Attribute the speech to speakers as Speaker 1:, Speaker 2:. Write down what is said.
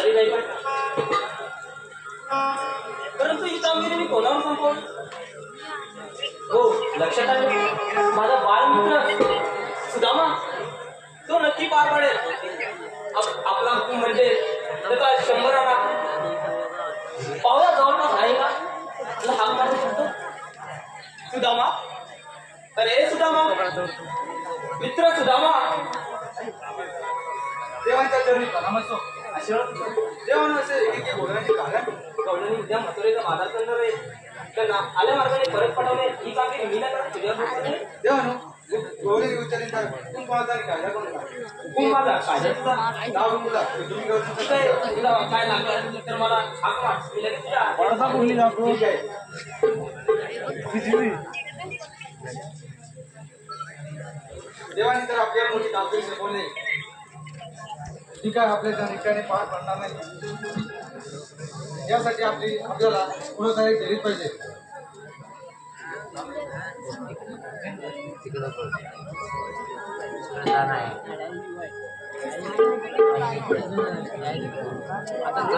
Speaker 1: झाली नाही का? परंतु ही कामगिरी मी कोणावर संपवली? हो, लक्षात आलं. माझा बाळमित्र सुदामा तो नक्की पार पाडेल. आपला हुकूम म्हणजे त्याचा 100 आणा पावला जवळपास आहे का? तुला हाक मारू शकतो सुदामा? अरे सुदामा, मित्र सुदामा.
Speaker 2: देवांच्या चरणी प्रणाम असो. देवानं असे एक बोलण्याचे कारण
Speaker 1: गवळणी उद्या मथुरेचा बाजार करणार आहे. त्यांना आल्या मार्गाने परत पाठवणे ही कामगिरी मी नाही करत, तुझ्यावर सोपवणे.
Speaker 2: देवानं गौरी विचारित हुकूम पाहता कायदा करून
Speaker 1: हुकूम माझा कायदा तुझा
Speaker 2: नाव मुला तुम्ही करू
Speaker 1: ठीक आहे. तुला काय लागलं तर मला हाक मार, मी लगेच तुझ्या
Speaker 2: वाढता बोलली जातो. ठीक आहे. देवाने तर आपल्याला मोठी कामगिरी सोपवली. ठीक आहे, आपल्या त्या ठिकाणी पार पडणार नाही. यासाठी आपल्याला पुढे तयारी केलीच पाहिजे.
Speaker 3: आता